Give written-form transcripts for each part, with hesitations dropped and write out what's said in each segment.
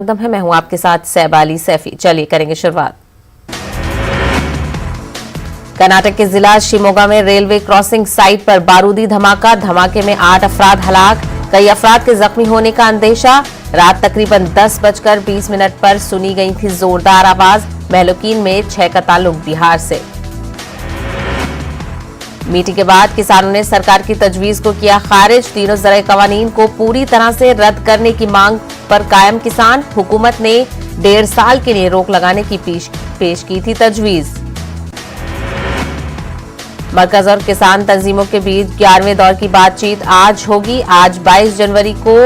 एकदम है। मैं हूं आपके साथ सहबाली सैफी। चलिए करेंगे शुरुआत। कर्नाटक के जिला शिमोगा में रेलवे क्रॉसिंग साइट पर बारूदी धमाका। धमाके में 8 अफराद हलाक, कई अफराद के जख्मी होने का अंदेशा। रात तकरीबन 10:20 पर सुनी गई थी जोरदार आवाज। महलुकीन में 6 का ताल्लुक बिहार से। मीटिंग के बाद किसानों ने सरकार की तजवीज को किया खारिज। तीनों ज़राई कवानीन को पूरी तरह से रद्द करने की मांग पर कायम किसान। हुकूमत ने 1.5 साल के लिए रोक लगाने की पेश की थी तजवीज। मरकज और किसान तंजीमों के बीच 11वें दौर की बातचीत आज होगी। आज 22 जनवरी को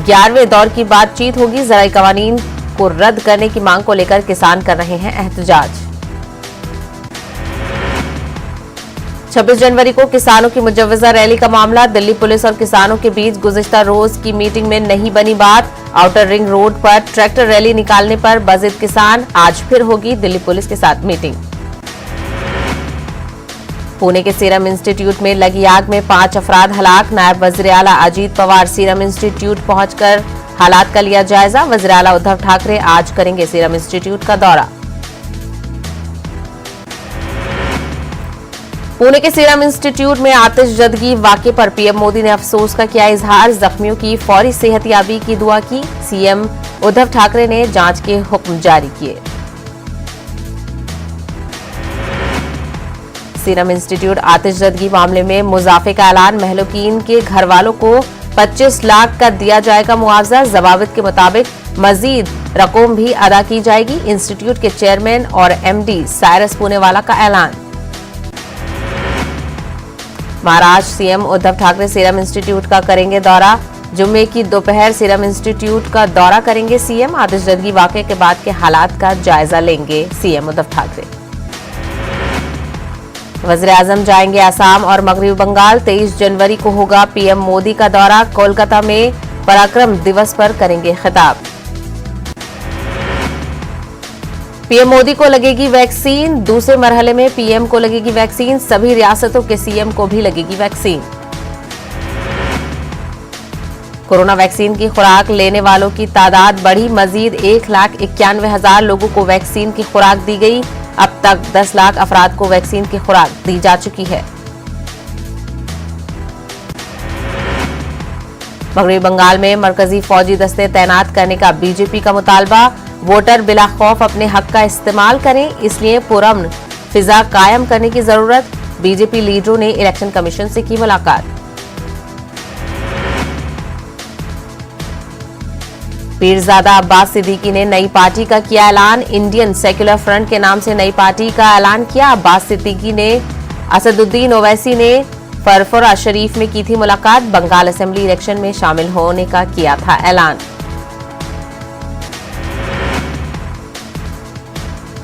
11वें दौर की बातचीत होगी। ज़राई कवानीन को रद्द करने की मांग को लेकर किसान कर रहे हैं एहतजाज। 26 जनवरी को किसानों की मुजव्वजा रैली का मामला। दिल्ली पुलिस और किसानों के बीच गुज़िश्ता रोज की मीटिंग में नहीं बनी बात। आउटर रिंग रोड पर ट्रैक्टर रैली निकालने पर बज़िद किसान। आज फिर होगी दिल्ली पुलिस के साथ मीटिंग। पुणे के सीरम इंस्टीट्यूट में लगी आग में 5 अफराद हलाक। नायब वज़ीर आला अजीत पवार सीरम इंस्टीट्यूट पहुंचकर हालात का लिया जायजा। वज़ीर आला उद्धव ठाकरे आज करेंगे सीरम इंस्टीट्यूट का दौरा। पुणे के सीरम इंस्टीट्यूट में आतिशजदगी वाक़े पर पीएम मोदी ने अफसोस का किया इजहार। जख्मियों की फौरी सेहतयाबी की दुआ की। सीएम उद्धव ठाकरे ने जांच के हुक्म जारी किए। सीरम इंस्टीट्यूट आतिशजदगी मामले में मुजाफे का ऐलान। महलुकीन के घर वालों को 25 लाख का दिया जाएगा मुआवजा। जवाबित के मुताबिक मजीद रकम भी अदा की जाएगी। इंस्टीट्यूट के चेयरमैन और एमडी साइरस पूनेवाला का ऐलान। Maharashtra CM Uddhav Thackeray serum institute का करेंगे दौरा। जुम्मे की दोपहर सीरम इंस्टीट्यूट का दौरा करेंगे सीएम। आतिशजदगी वाक़े के बाद के हालात का जायजा लेंगे सीएम उद्धव ठाकरे। वज़ीर आज़म जाएंगे असम और मगरबी बंगाल। 23 जनवरी को होगा पीएम मोदी का दौरा। कोलकाता में पराक्रम दिवस पर करेंगे खिताब। पीएम मोदी को लगेगी वैक्सीन। दूसरे मरहले में पीएम को लगेगी वैक्सीन। सभी रियासतों के सीएम को भी लगेगी वैक्सीन। कोरोना वैक्सीन की खुराक लेने वालों की तादाद बढ़ी। मजीद 1,91,000 लोगों को वैक्सीन की खुराक दी गई। अब तक 10 लाख अफराद को वैक्सीन की खुराक दी जा चुकी है। मगरबी बंगाल में मरकजी फौजी दस्ते तैनात करने का बीजेपी का मुतालबा। वोटर बिला खौफ अपने हक का इस्तेमाल करें, इसलिए पुरअमन फिजा कायम करने की जरूरत। बीजेपी लीडरों ने इलेक्शन कमीशन से की मुलाकात। पीरजादा अब्बास सिद्दीकी ने नई पार्टी का किया ऐलान। इंडियन सेक्युलर फ्रंट के नाम से नई पार्टी का ऐलान किया। अब्बास सिद्दीकी ने असदुद्दीन ओवैसी ने फरफरा शरीफ में की थी मुलाकात। बंगाल असेंबली इलेक्शन में शामिल होने का किया था ऐलान।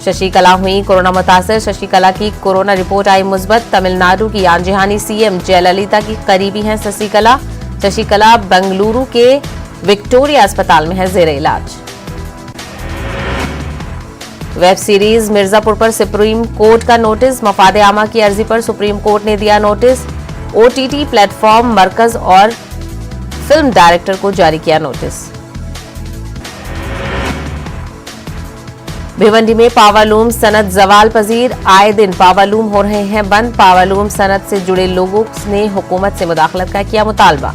शशिकला हुई कोरोना मुतासर। शशिकला की कोरोना रिपोर्ट आई मुस्बत। तमिलनाडु की आंजहानी सीएम जयललिता की करीबी हैं शशिकला। शशिकला बेंगलुरु के विक्टोरिया अस्पताल में है जेर इलाज। वेब सीरीज मिर्जापुर पर सुप्रीम कोर्ट का नोटिस। मफाद आमा की अर्जी पर सुप्रीम कोर्ट ने दिया नोटिस। ओटीटी प्लेटफॉर्म मरकज और फिल्म डायरेक्टर को जारी किया नोटिस। भिवंडी में पावरलूम सनत जवाल पजीर। आए दिन पावरलूम हो रहे हैं बंद। पावरलूम सनत से जुड़े लोगों ने हुकूमत से मुदाखलत का किया मुतालबा।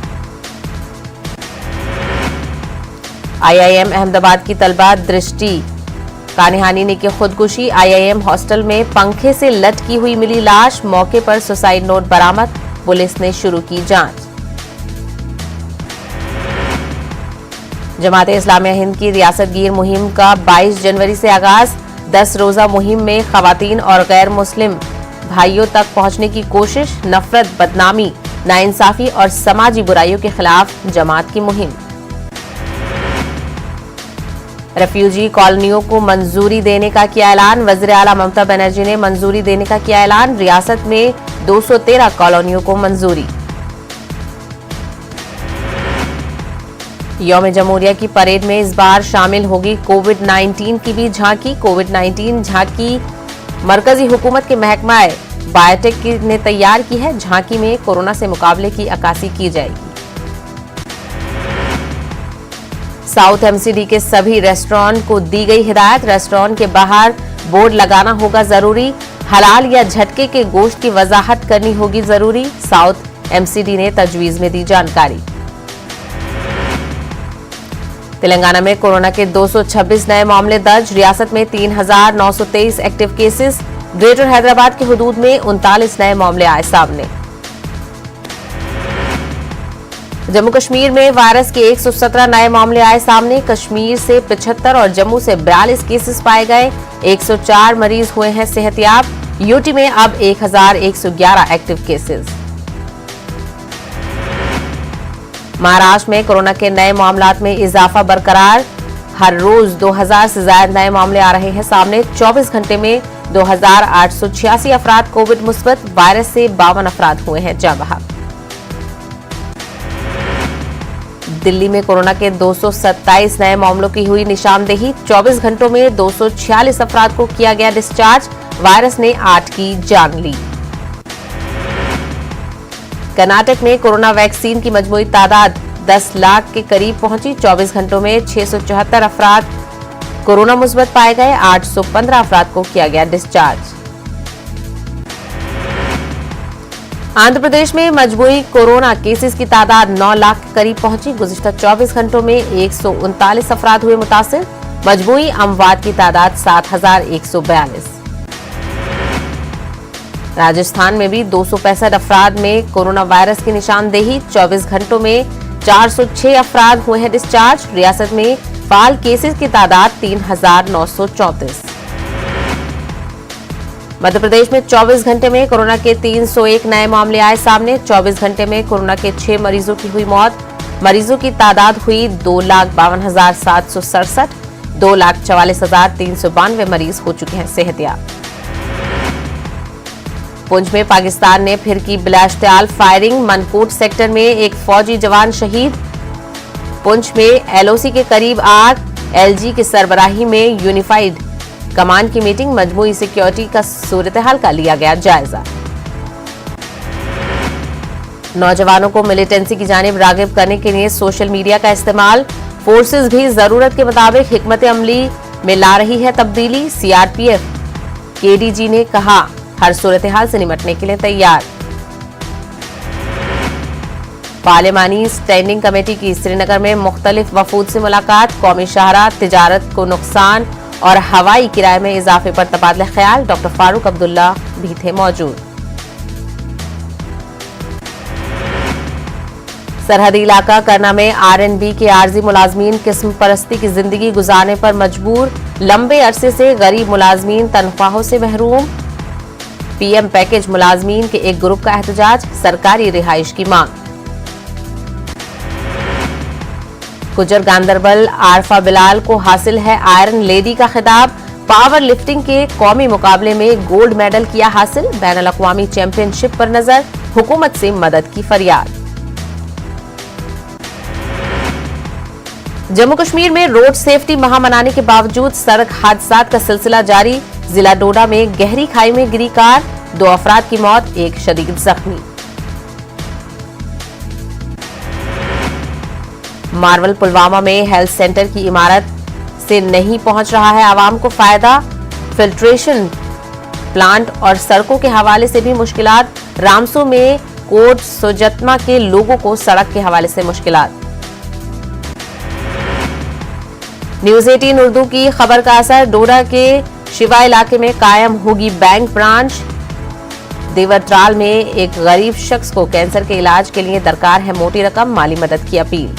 आईआईएम अहमदाबाद की तलबा दृष्टि कानिहानी ने की खुदकुशी। आईआईएम हॉस्टल में पंखे से लटकी हुई मिली लाश। मौके पर सुसाइड नोट बरामद। पुलिस ने शुरू की जांच। जमात इस्लामिया हिंद की रियासतगीर मुहिम का 22 जनवरी से आगाज। 10 रोजा मुहिम में खवातीन और गैर मुस्लिम भाइयों तक पहुंचने की कोशिश। नफरत, बदनामी, नाइंसाफी और समाजी बुराइयों के खिलाफ जमात की मुहिम। रेफ्यूजी कॉलोनियों को मंजूरी देने का किया ऐलान। वज़ीर आला ममता बनर्जी ने मंजूरी देने का किया ऐलान। रियासत में 213 कॉलोनियों को मंजूरी। यौम जमहूरिया की परेड में इस बार शामिल होगी कोविड-19 की भी झांकी। कोविड-19 झांकी मरकजी हुकूमत के महकमा बायोटेक ने तैयार की है। झांकी में कोरोना से मुकाबले की अक्कासी की जाएगी। साउथ एमसीडी के सभी रेस्टोरेंट को दी गई हिदायत, रेस्टोरेंट के बाहर बोर्ड लगाना होगा जरूरी, हलाल या झटके के गोश्त की वजाहत करनी होगी जरूरी, साउथ एमसीडी ने तजवीज में दी जानकारी। तेलंगाना में कोरोना के 226 नए मामले दर्ज, रियासत में 3,923 एक्टिव केसेस, ग्रेटर हैदराबाद के हुदूद में 39 नए मामले आए सामने। जम्मू कश्मीर में वायरस के 117 नए मामले आए सामने, कश्मीर से 75 और जम्मू से 42 केसेस पाए गए, 104 मरीज हुए हैं सेहतयाब, यूटी में अब 1,111 एक्टिव केसेस। महाराष्ट्र में कोरोना के नए मामलात में इजाफा बरकरार, हर रोज 2,000 से ज्यादा नए मामले आ रहे हैं सामने, 24 घंटे में 2,886 अफराद कोविड मुस्बत, वायरस से 52 अफराद हुए हैं जाँ बहक। दिल्ली में कोरोना के 227 नए मामलों की हुई निशानदेही, 24 घंटों में 246 अफराद को किया गया डिस्चार्ज, वायरस ने 8 की जान ली। कर्नाटक में कोरोना वैक्सीन की मजमूई तादाद 10 लाख के करीब पहुंची, 24 घंटों में 674 अफराद कोरोना मुस्बत पाए गए, 815 अफराद को किया गया डिस्चार्ज। आंध्र प्रदेश में मजमूई कोरोना केसेस की तादाद 9 लाख के करीब पहुंची, गुज़िश्ता 24 घंटों में 139 अफराद हुए मुतासिर, मजमूई अमवात की तादाद 7,142। राजस्थान में भी 265 अफराद में कोरोना वायरस की निशानदेही, 24 घंटों में 406 अफराद हुए हैं डिस्चार्ज, रियासत में फाल केसेस की तादाद 3,934। मध्य प्रदेश में 24 घंटे में कोरोना के 301 नए मामले आए सामने, 24 घंटे में कोरोना के 6 मरीजों की हुई मौत, मरीजों की तादाद हुई 2,52,767, 2,44,392 मरीज हो चुके हैं सेहतयाब। पुंछ में पाकिस्तान ने फिर की बिलाश्तियाल फायरिंग, मनकोट सेक्टर में एक फौजी जवान शहीद। पुंछ में एलओसी के करीब आग, एलजी की सरबराही में यूनिफाइड कमान की मीटिंग, मजमूई सिक्योरिटी का सूरत-ए-हाल का लिया गया जायजा। नौजवानों को मिलिटेंसी की जानिब रागिब करने के लिए सोशल मीडिया का इस्तेमाल, फोर्सेस भी जरूरत के मुताबिक हिकमत अमली में ला रही है तब्दीली, सीआरपीएफ केडीजी ने कहा हर सूरत-ए-हाल से निपटने के लिए तैयार। पार्लिमानी स्टैंडिंग कमेटी की श्रीनगर में मुख्तलिफ वफूद से मुलाकात, कौमी शाहराह, तिजारत को नुकसान और हवाई किराए में इजाफे पर तबादला ख्याल, डॉक्टर फारूक अब्दुल्ला भी थे मौजूद। सरहदी इलाका करना में आरएनबी के आर्जी मुलाजमीन किस्म परस्ती की जिंदगी गुजारने पर मजबूर, लंबे अरसे से गरीब मुलाजमीन तनख्वाहों से महरूम, पीएम पैकेज मुलाजमीन के एक ग्रुप का एहतजाज, सरकारी रिहाइश की मांग। गुजर गांदरबल आरफा बिलाल को हासिल है आयरन लेडी का खिताब, पावर लिफ्टिंग के कौमी मुकाबले में गोल्ड मेडल किया हासिल, बैनुल अक़वामी चैंपियनशिप पर नजर, हुकूमत से मदद की फरियाद। जम्मू कश्मीर में रोड सेफ्टी माह मनाने के बावजूद सड़क हादसात का सिलसिला जारी, जिला डोडा में गहरी खाई में गिरी कार, 2 अफराद की मौत, 1 शदीद जख्मी। मार्वल पुलवामा में हेल्थ सेंटर की इमारत से नहीं पहुंच रहा है आवाम को फायदा, फिल्ट्रेशन प्लांट और सड़कों के हवाले से भी मुश्किलात, रामसू में कोट सोजतमा के लोगों को सड़क के हवाले से मुश्किलात। न्यूज 18 उर्दू की खबर का असर, डोडा के शिवा इलाके में कायम होगी बैंक ब्रांच, देवरत्राल में एक गरीब शख्स को कैंसर के इलाज के लिए दरकार है मोटी रकम, माली मदद की अपील।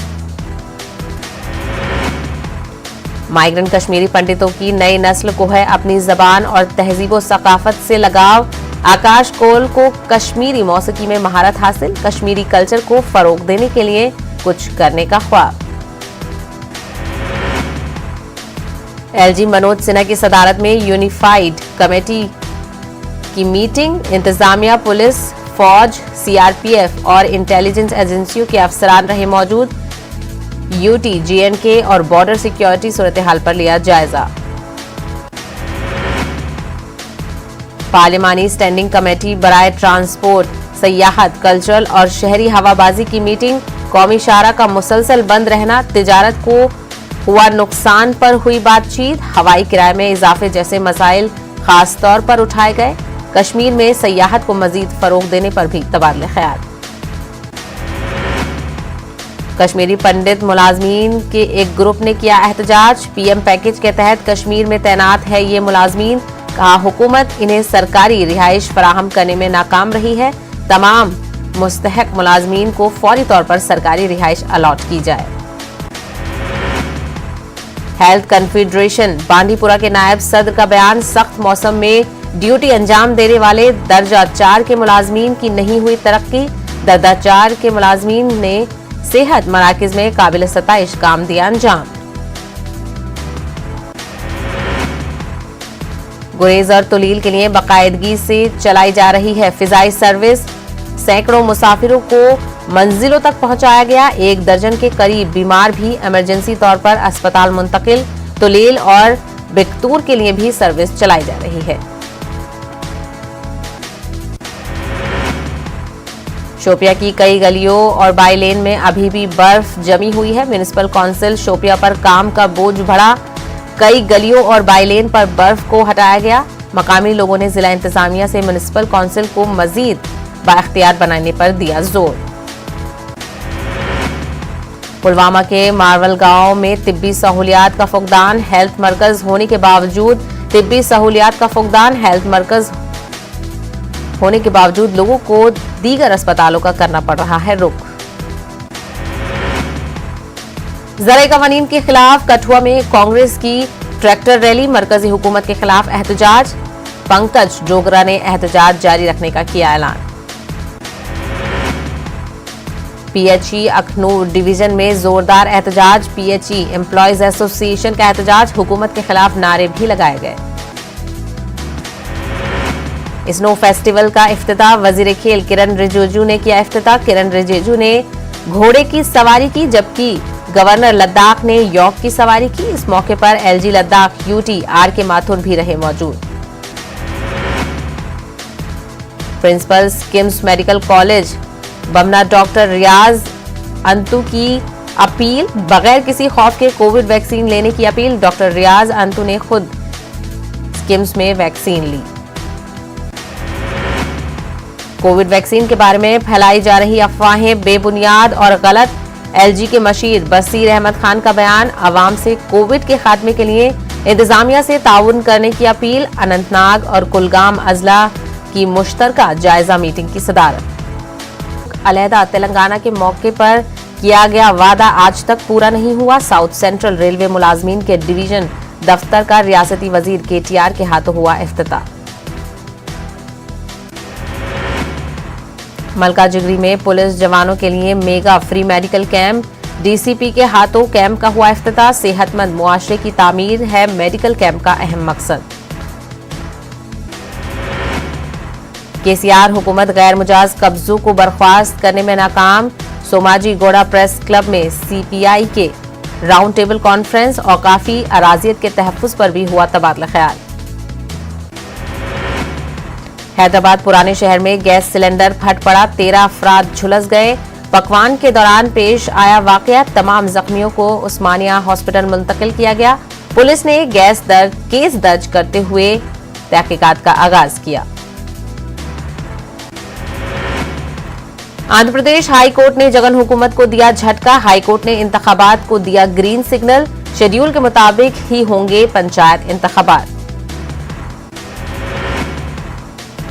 माइग्रेंट कश्मीरी पंडितों की नई नस्ल को है अपनी जबान और तहजीब व सकाफत से लगाव, आकाश कोल को कश्मीरी मौसीकी में महारत हासिल, कश्मीरी कल्चर को फरोग देने के लिए कुछ करने का ख्वाब। एलजी मनोज सिन्हा की सदारत में यूनिफाइड कमेटी की मीटिंग, इंतजामिया, पुलिस, फौज, सीआरपीएफ और इंटेलिजेंस एजेंसियों के अफसरान रहे मौजूद, यूटी, जीएनके और बॉर्डर सिक्योरिटी सूरत-ए-हाल पर लिया जायजा। पार्लिमानी स्टैंडिंग कमेटी बराए ट्रांसपोर्ट, सयाहत, कल्चरल और शहरी हवाबाजी की मीटिंग, कौमी शाहराह का मुसलसल बंद रहना, तिजारत को हुआ नुकसान पर हुई बातचीत। हवाई किराए में इजाफे जैसे मसाइल खास तौर पर उठाए गए। कश्मीर में सयाहत को मजीद फरोग देने पर भी तबादले ख्याल। कश्मीरी पंडित मुलाजमीन के एक ग्रुप ने किया एहतजाज। पीएम पैकेज के तहत कश्मीर में तैनात है ये मुलाजमीन। कहा हुकूमत इन्हें सरकारी रिहाइश फराहम करने में नाकाम रही है। तमाम मुस्तहक मुलाजमीन को फौरी तौर पर सरकारी रिहाइश अलॉट की जाए। हेल्थ कन्फेडरेशन बांदीपुरा के नायब सदर का बयान। सख्त मौसम में ड्यूटी अंजाम देने वाले दर्जा 4 के मुलाजमीन की नहीं हुई तरक्की। दर्जा 4 के मुलाजमीन ने सेहत मराकज में काबिल सताइश काम दिया अंजाम। गुरेज और तुलील के लिए बाकायदगी से चलाई जा रही है फिजाई सर्विस। सैकड़ों मुसाफिरों को मंजिलों तक पहुंचाया गया। 1 दर्जन के करीब बीमार भी इमरजेंसी तौर पर अस्पताल मुंतकिल। तुलील और बिकतूर के लिए भी सर्विस चलाई जा रही है। शोपिया की कई गलियों और बाई लेन में अभी भी बर्फ जमी हुई है। म्युनिसिपल काउंसिल शोपिया पर काम का बोझ बढ़ा। कई गलियों और बाई लेन पर बर्फ को हटाया गया। मकामी लोगों ने जिला इंतजामिया से म्युनिसिपल काउंसिल को मजीद बाइख्तियार बनाने पर दिया जोर। पुलवामा के मार्वल गांव में तिब्बी सहूलियात का फुकदान। हेल्थ मरकज होने के बावजूद तिब्बी सहूलियात का फुकदान। हेल्थ मरकज होने के बावजूद लोगों को दीगर अस्पतालों का करना पड़ रहा है रुख। ज़राए कवानीन के खिलाफ कठुआ में कांग्रेस की ट्रैक्टर रैली। मरकजी हुकूमत के खिलाफ एहतजाज। पंकज डोगरा ने एहतजाज जारी रखने का किया ऐलान। पीएचई अखनूर डिवीजन में जोरदार एहतजाज। पीएचई एम्प्लॉयज एसोसिएशन का एहतजाज। हुकूमत के खिलाफ नारे भी लगाए गए। स्नो फेस्टिवल का इफ्तिताह। वजीर खेल किरण रिजिजू ने किया इफ्तिताह। किरण रिजिजू ने घोड़े की सवारी की, जबकि गवर्नर लद्दाख ने यॉक की सवारी की। इस मौके पर LG Ladakh UT R K. Mathur भी रहे मौजूद। Principal KIMS medical college Bemina doctor Riyaz Antoo की अपील। बगैर किसी खौफ के कोविड वैक्सीन लेने की अपील। डॉक्टर रियाज अंतु ने खुद किम्स में वैक्सीन ली। कोविड वैक्सीन के बारे में फैलाई जा रही अफवाहें बेबुनियाद और गलत। एलजी के मशीर बसीर अहमद खान का बयान। अवाम से कोविड के खात्मे के लिए इंतजामिया से ताउन करने की अपील। अनंतनाग और कुलगाम अजला की मुश्तरका जायजा मीटिंग की सदारत। अलहदा तेलंगाना के मौके पर किया गया वादा आज तक पूरा नहीं हुआ। साउथ सेंट्रल रेलवे मुलाजमीन के डिवीजन दफ्तर का रियासती वजीर केटीआर के हाथों हुआ इफ्तिताह। मलकाजिगिरी में पुलिस जवानों के लिए mega free medical camp. DCP के हाथों कैंप का हुआ इफ्तिताह। सेहतमंद मुआशरे की तामीर है मेडिकल कैंप का अहम मकसद। केसीआर हुकूमत गैर मुजाज कब्जों को बर्खास्त करने में नाकाम। सोमाजी गोड़ा प्रेस क्लब में सीपीआई के राउंड टेबल कॉन्फ्रेंस। औकाफी अराजियत के तहफ्फुज पर भी हुआ तबादला ख्याल। हैदराबाद पुराने शहर में गैस सिलेंडर फट पड़ा। 13 अफराद झुलस गए। पकवान के दौरान पेश आया वाकया। तमाम जख्मियों को उस्मानिया हॉस्पिटल मुंतकिल किया गया। पुलिस ने केस दर्ज करते हुए तहकीकात का आगाज किया। आंध्र प्रदेश हाई कोर्ट ने जगन हुकूमत को दिया झटका। हाई कोर्ट ने इंतखाबात को दिया ग्रीन सिग्नल। शेड्यूल के मुताबिक ही होंगे पंचायत इंतखाबात।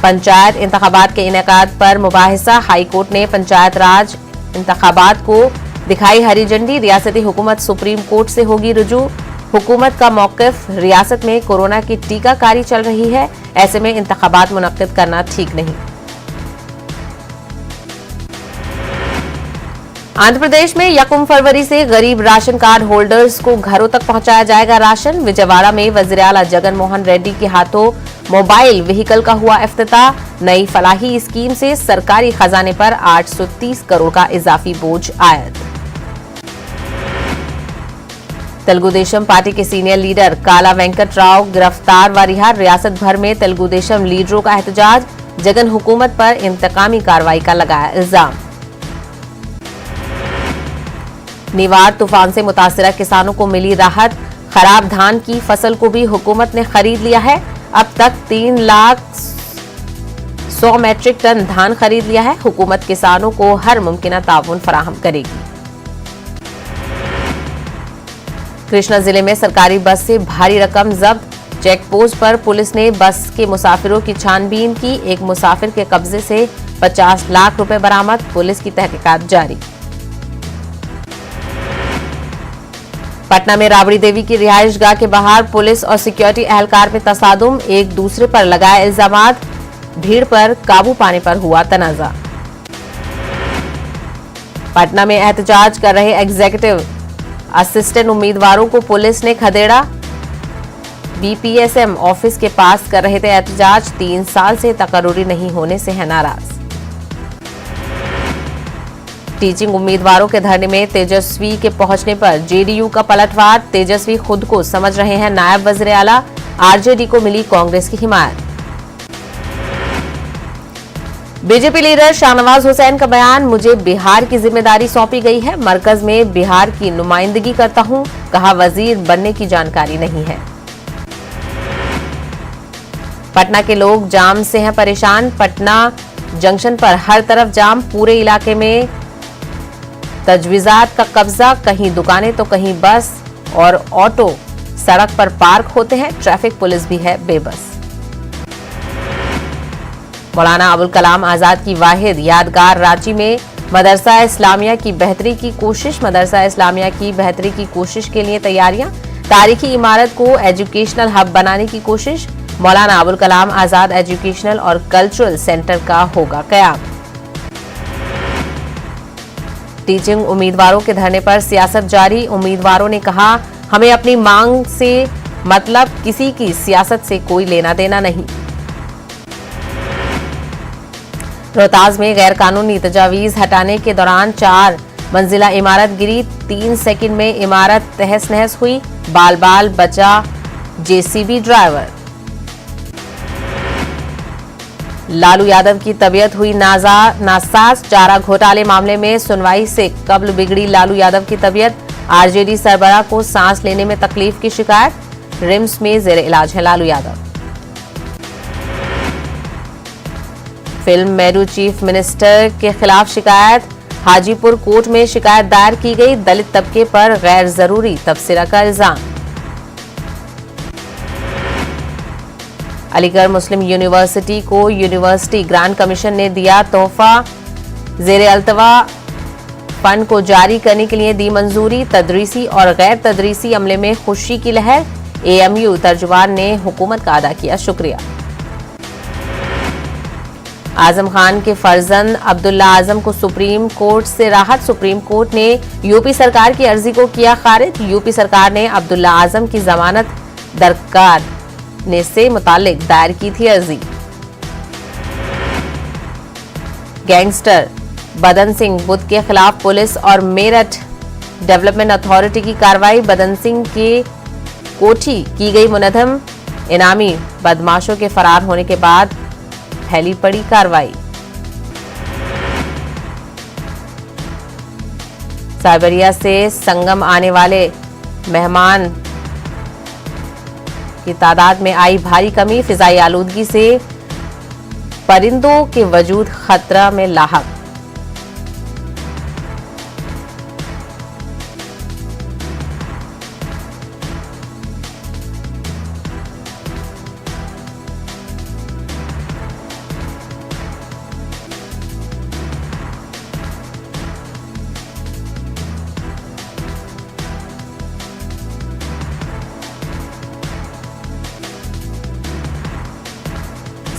पंचायत इंतखाबात के इनेकाद पर मुबाहिसा। हाई कोर्ट ने पंचायत राज इंतखाबात को दिखाई हरी झंडी। रियासती हुकूमत सुप्रीम कोर्ट से होगी रुजू। हुकूमत का मौकिफ, रियासत में कोरोना की टीकाकारी चल रही है, ऐसे में इंतखाबात मुनक्किद करना ठीक नहीं। आंध्र प्रदेश में 1 फरवरी से गरीब राशन कार्ड होल्डर्स को घरों तक पहुंचाया जाएगा राशन। विजयवाड़ा में वज़ीर आला जगन मोहन रेड्डी के हाथों मोबाइल व्हीकल का हुआ इफ्तिताह। नई फलाही स्कीम से सरकारी खजाने पर 830 करोड़ का इजाफी बोझ आयद। तेलुगु देशम पार्टी के सीनियर लीडर काला वेंकट राव गिरफ्तार व रिहा। रियासत भर में तेलुगु देशम लीडरों का एहतजाज। जगन हुकूमत पर इंतकामी कार्रवाई का लगाया इल्जाम। निवार तूफान से मुतासिरा किसानों को मिली राहत। खराब धान की फसल को भी हुकूमत ने खरीद लिया है। अब तक 3,100,000 मैट्रिक टन धान खरीद लिया है। हुकूमत किसानों को हर मुमकिन ताउन फराहम करेगी। कृष्णा जिले में सरकारी बस से भारी रकम जब्त। चेक पोस्ट पर पुलिस ने बस के मुसाफिरों की छानबीन की। एक मुसाफिर के कब्जे से 50 लाख रुपए बरामद। पुलिस की तहकीकात जारी। पटना में राबड़ी देवी की रिहाइशगाह के बाहर पुलिस और सिक्योरिटी एहलकार में तसादुम। एक दूसरे पर लगाए इल्जामात। भीड़ पर काबू पाने पर हुआ तनाजा। पटना में एहतजाज कर रहे एग्जीक्यूटिव असिस्टेंट उम्मीदवारों को पुलिस ने खदेड़ा। बीपीएसएम ऑफिस के पास कर रहे थे एहतजाज। 3 साल से तकर्रुरी नहीं होने से है नाराज। टीचिंग उम्मीदवारों के धरने में तेजस्वी के पहुंचने पर जेडीयू का पलटवार। तेजस्वी खुद को समझ रहे हैं नायब वज़ीर आला। आरजेडी को मिली कांग्रेस की हिमायत। बीजेपी लीडर शाहनवाज हुसैन का बयान, मुझे बिहार की जिम्मेदारी सौंपी गई है। मरकज में बिहार की नुमाइंदगी करता हूं। कहा, वजीर बनने की जानकारी नहीं है। पटना के लोग जाम से हैं परेशान। पटना जंक्शन पर हर तरफ जाम। पूरे इलाके में तजवीजात का कब्जा। कहीं दुकानें तो कहीं बस और ऑटो सड़क पर पार्क होते हैं। ट्रैफिक पुलिस भी है बेबस। मौलाना अबुल कलाम आजाद की वाहिद यादगार रांची में मदरसा इस्लामिया की बेहतरी की कोशिश। मदरसा इस्लामिया की बेहतरी की कोशिश के लिए तैयारियां। तारीखी इमारत को एजुकेशनल हब बनाने की कोशिश। मौलाना अबुल कलाम आजाद एजुकेशनल और कल्चरल सेंटर का होगा कयाम। टीचिंग उम्मीदवारों के धरने पर सियासत जारी। उम्मीदवारों ने कहा, हमें अपनी मांग से मतलब, किसी की सियासत से कोई लेना देना नहीं। रोहतास में गैर कानूनी तजावीज हटाने के दौरान 4 मंजिला इमारत गिरी। 3 सेकंड में इमारत तहस नहस हुई। बाल बाल बचा जेसीबी ड्राइवर। लालू यादव की तबीयत हुई नासाज। चारा घोटाले मामले में सुनवाई से कब्ल बिगड़ी लालू यादव की तबीयत। आरजेडी सरबराह को सांस लेने में तकलीफ की शिकायत। रिम्स में जेर इलाज है Lalu Yadav. Film Meru chief minister के खिलाफ शिकायत। हाजीपुर कोर्ट में शिकायत दायर की गई। दलित तबके पर गैर जरूरी तबसरा का इल्जाम। अलीगढ़ मुस्लिम यूनिवर्सिटी को यूनिवर्सिटी ग्रांट कमीशन ने दिया तोहफा। जेर अल्तवा फंड को जारी करने के लिए दी मंजूरी। तदरीसी और गैर तदरीसी अमले में खुशी की लहर। एएमयू तर्जुमान ने हुकूमत का अदा किया शुक्रिया। आजम खान के फर्जंद अब्दुल्ला आजम को सुप्रीम कोर्ट से राहत। सुप्रीम कोर्ट ने यूपी सरकार की अर्जी को किया खारिज। यूपी सरकार ने अब्दुल्ला आजम की जमानत दरकार से मुतालिक दायर की थी अर्जी। गैंगस्टर बदन सिंह बुद्ध के खिलाफ पुलिस और मेरठ डेवलपमेंट अथॉरिटी की कार्रवाई। बदन सिंह के कोठी की गई मुनहदम। इनामी बदमाशों के फरार होने के बाद फैली पड़ी कार्रवाई। साइबेरिया से संगम आने वाले मेहमान की तादाद में आई भारी कमी। फिजाई आलूदगी से परिंदों के वजूद खतरा में लाहक।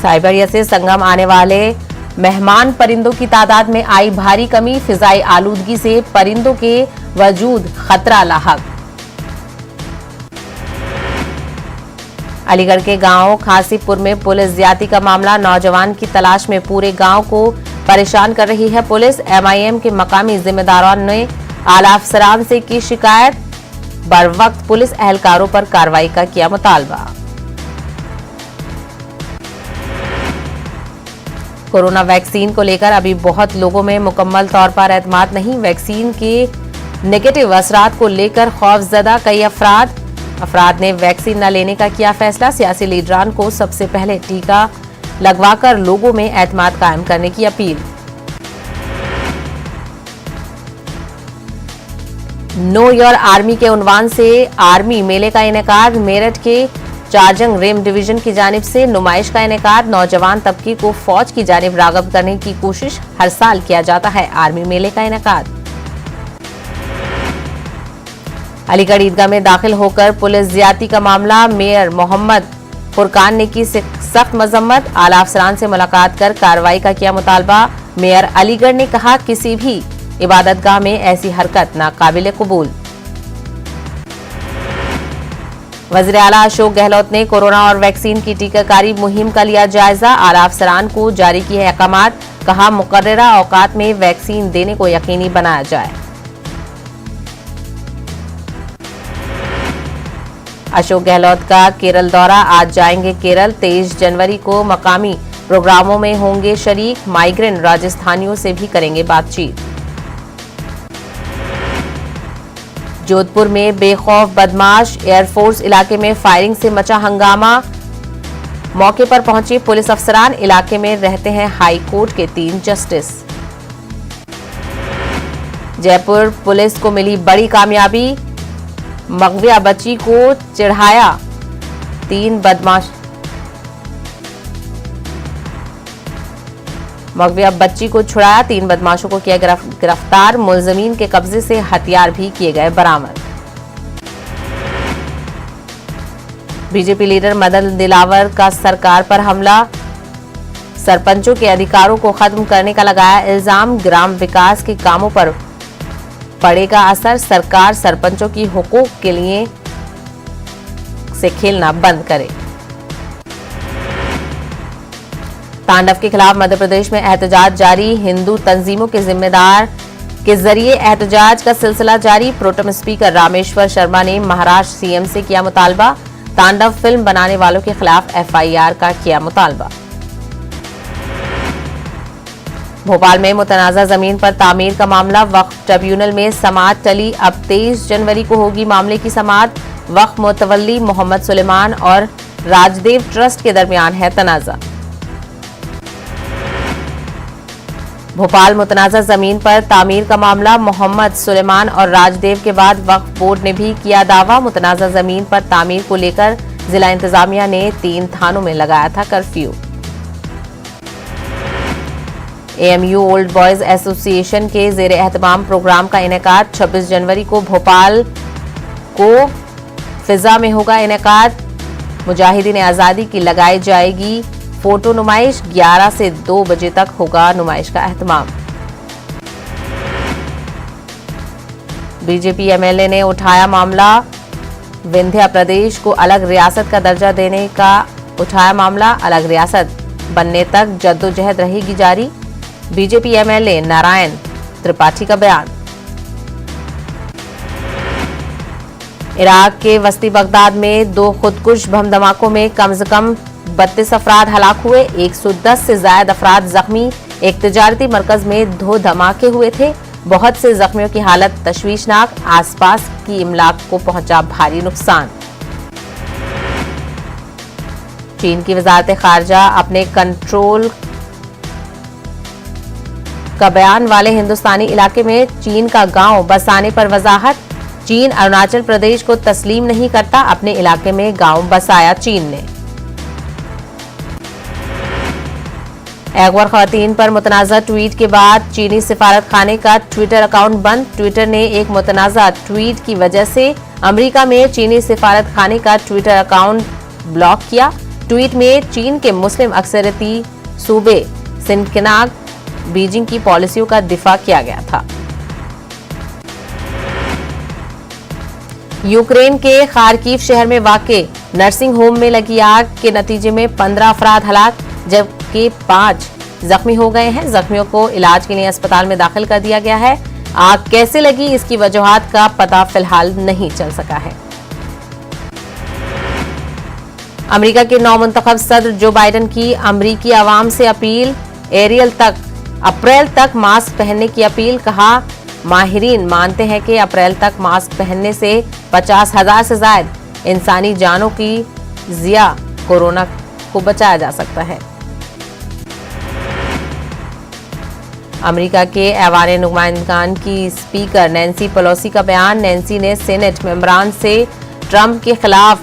साइबेरिया से संगम आने वाले मेहमान परिंदों की तादाद में आई भारी कमी। फिजाई आलूदगी से परिंदों के वजूद खतरा लाहक। अलीगढ़ के गांव खासीपुर में पुलिस ज्यादती का मामला। नौजवान की तलाश में पूरे गांव को परेशान कर रही है पुलिस। एमआईएम के मकामी जिम्मेदारों ने आला अफसरान से की शिकायत। बरवक्त पुलिस एहलकारों पर कार्रवाई का किया मुतालबा। कोरोना वैक्सीन को लेकर अभी बहुत लोगों में मुकम्मल तौर पर एतमाद नहीं। वैक्सीन के नेगेटिव असरात को लेकर खौफजदा कई अफराद ने वैक्सीन न लेने का किया फैसला। सियासी लीडरान को सबसे पहले टीका लगवाकर लोगों में एतमाद कायम करने की अपील। नो योर आर्मी के उन्वान से आर्मी मेले का इनेकाद। मेरठ के चारजंग रेम डिवीजन की जानिब से नुमाइश का इनेकाद। नौजवान तबके को फौज की जानिब रागब करने की कोशिश हर साल किया जाता है। आर्मी मेले का इनेकाद। अलीगढ़ ईदगाह में दाखिल होकर पुलिस ज्यादती का मामला। मेयर मोहम्मद फुरकान ने की सख्त मजम्मत। आला अफसरान से मुलाकात कर कार्रवाई का किया मुतालबा। मेयर अलीगढ़ ने कहा, किसी भी इबादतगाह में ऐसी हरकत नाकाबिल कबूल। वज़ीर आला अशोक गहलोत ने कोरोना और वैक्सीन की टीकाकारी मुहिम का लिया जायजा। आला अफसरान को जारी किए अहकामात। कहा, मुकर्ररा औकात में वैक्सीन देने को यकीनी बनाया जाए। अशोक गहलोत का केरल दौरा। आज जाएंगे केरल। 23 जनवरी को मकामी प्रोग्रामों में होंगे शरीक। माइग्रेंट राजस्थानियों से भी करेंगे बातचीत। जोधपुर में बेखौफ बदमाश। एयरफोर्स इलाके में फायरिंग से मचा हंगामा। मौके पर पहुंचे पुलिस अफसरान। इलाके में रहते हैं हाई कोर्ट के 3 जस्टिस। जयपुर पुलिस को मिली बड़ी कामयाबी। मगविया बच्ची को चिढ़ाया 3 बदमाश। मगविया बच्ची को छुड़ाया 3 बदमाशों को किया गिरफ्तार। मुलजमीन के कब्जे से हथियार भी किए गए बरामद। बीजेपी लीडर मदन दिलावर का सरकार पर हमला। सरपंचों के अधिकारों को खत्म करने का लगाया इल्जाम। ग्राम विकास के कामों पर पड़ेगा असर। सरकार सरपंचों की हुकूक के लिए से खेलना बंद करे। तांडव के खिलाफ मध्य प्रदेश में एहतजाज जारी। हिंदू तंजीमों के जिम्मेदार के जरिए एहतजाज का सिलसिला जारी। प्रोटेम स्पीकर रामेश्वर शर्मा ने महाराष्ट्र सीएम से किया मुतालबा। तांडव फिल्म बनाने वालों के खिलाफ एफआईआर का किया मुतालबा। भोपाल में मुतनाज़ा जमीन पर तामीर का मामला। वक्फ ट्रिब्यूनल में समाअत टली। अब 23 जनवरी को होगी मामले की समाअत। वक्फ मुतवल्ली मोहम्मद सुलेमान और राजदेव ट्रस्ट के दरमियान है तनाज़ा। भोपाल मुतनाज़ा जमीन पर तामीर का मामला। मोहम्मद सुलेमान और राजदेव के बाद वक्फ बोर्ड ने भी किया दावा। मुतनाज़ा जमीन पर तामीर को लेकर जिला इंतजामिया ने 3 थानों में लगाया था curfew. AMU old boys association के जेर एहतमाम प्रोग्राम का इनेकाद। 26 जनवरी को भोपाल को फिजा में होगा इनेकाद। मुजाहिदीन आज़ादी की लगाई जाएगी फोटो नुमाइश। 11 से 2 बजे तक होगा नुमाइश का एहतमाम। बीजेपी एमएलए ने उठाया मामला। विंध्य प्रदेश को अलग रियासत का दर्जा देने का उठाया मामला। अलग रियासत बनने तक जद्दोजहद रहेगी जारी। बीजेपी एमएलए नारायण त्रिपाठी का बयान। इराक के वस्ती बगदाद में 2 खुदकुश बम धमाकों में कम से कम 32 अफराद हलाक हुए। 110 से ज्यादा अफराद जख्मी। एक तिजारती मरकज में 2 धमाके हुए थे। बहुत से जख्मियों की हालत तशवीशनाक। आसपास की इमलाक को पहुंचा भारी नुकसान। चीन की वजारत खारजा अपने कंट्रोल का बयान वाले हिंदुस्तानी इलाके में चीन का गांव बसाने पर वजाहत। चीन अरुणाचल प्रदेश को तस्लीम नहीं करता। अपने इलाके में गांव बसाया चीन ने। अगवर खवातीन पर मुतनाज़ा ट्वीट के बाद चीनी सिफारत खाने का ट्विटर अकाउंट बंद। ट्विटर ने एक मुतनाज़ा ट्वीट की वजह से अमेरिका में चीनी सिफारत खाने का ट्विटर अकाउंट ब्लॉक किया। ट्वीट में चीन के मुस्लिम अक्सरियती सूबे सिनकिनाग बीजिंग की पॉलिसियों का दिफा किया गया था। यूक्रेन के खार्किव शहर में वाक़े नर्सिंग होम में लगी आग के नतीजे में 15 अफराद हलाक जबकि 5 जख्मी हो गए हैं। जख्मियों को इलाज के लिए अस्पताल में दाखिल कर दिया गया है। आग कैसे लगी इसकी वजूहात का पता फिलहाल नहीं चल सका है। अमेरिका के नौमुंतखब सदर जो बाइडेन की अमेरिकी आवाम से अपील। अप्रैल तक मास्क पहनने की अपील। कहा माहिरीन मानते हैं कि अप्रैल तक मास्क पहनने से 50,000 से ज्यादा इंसानी जानों की जिया कोरोना को बचाया जा सकता है। अमेरिका के ऐवान नुमाइंदगान की स्पीकर नैन्सी पेलोसी का बयान। नैन्सी ने सीनेट मेंबरान से ट्रंप के खिलाफ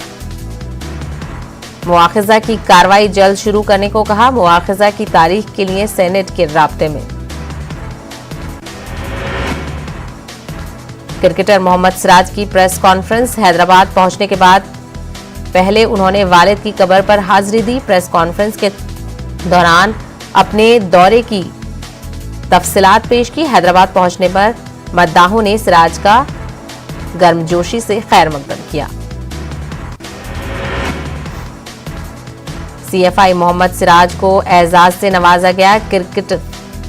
मुआखजा की कार्रवाई जल्द शुरू करने को कहा। मुआखजा की तारीख के लिए सीनेट के राब्ते में। क्रिकेटर मोहम्मद सिराज की प्रेस कॉन्फ्रेंस। हैदराबाद पहुंचने के बाद पहले उन्होंने वालिद की कब्र पर हाजिरी दी। प्रेस कॉन्फ्रेंस के दौरान अपने दौरे की तफसीलात पेश की। हैदराबाद पहुंचने पर मद्दाहों ने सिराज का गर्मजोशी से खैर मकदम किया। सीएफआई मोहम्मद सिराज को एजाज से नवाजा गया। क्रिकेट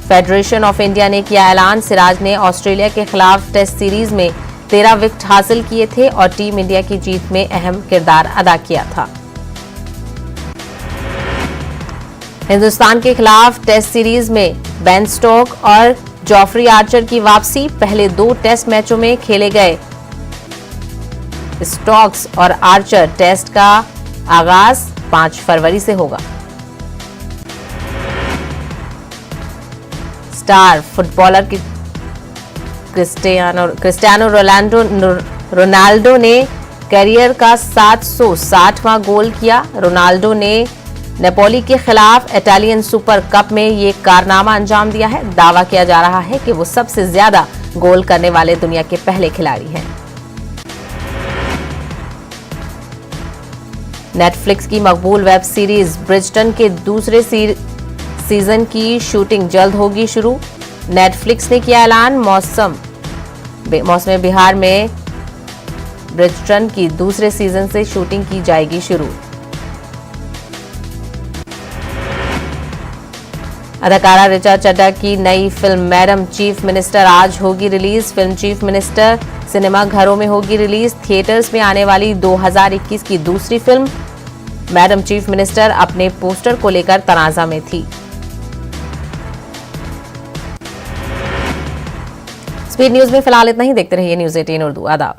फेडरेशन ऑफ इंडिया ने किया ऐलान। सिराज ने ऑस्ट्रेलिया के खिलाफ टेस्ट सीरीज में 13 विकेट हासिल किए थे और टीम इंडिया की जीत में अहम किरदार अदा किया था। हिंदुस्तान के खिलाफ टेस्ट सीरीज में बेन स्टोक और जॉफरी आर्चर की वापसी। पहले 2 टेस्ट मैचों में खेले गए स्टोक्स और आर्चर टेस्ट का आगाज 5 फरवरी से होगा। स्टार फुटबॉलर क्रिस्टियानो रोनाल्डो ने करियर का 760वां गोल किया। रोनाल्डो ने नेपोली के खिलाफ इटालियन सुपर कप में ये कारनामा अंजाम दिया है। दावा किया जा रहा है कि वो सबसे ज्यादा गोल करने वाले दुनिया के पहले खिलाड़ी हैं। नेटफ्लिक्स की मकबूल वेब सीरीज ब्रिजटन के दूसरे सीजन की शूटिंग जल्द होगी शुरू। नेटफ्लिक्स ने किया ऐलान। मौसम बिहार में ब्रिजटन की दूसरे सीजन से शूटिंग की जाएगी शुरू। अदाकारा ऋचा चड्ढा की नई फिल्म मैडम चीफ मिनिस्टर आज होगी release. Film chief minister cinema घरों में होगी रिलीज। थिएटर्स में आने वाली 2021 की दूसरी फिल्म मैडम चीफ मिनिस्टर अपने पोस्टर को लेकर तनाजा में थी। स्पीड न्यूज में फिलहाल इतना ही। देखते रहिए न्यूज़ 18 उर्दू। आदाब।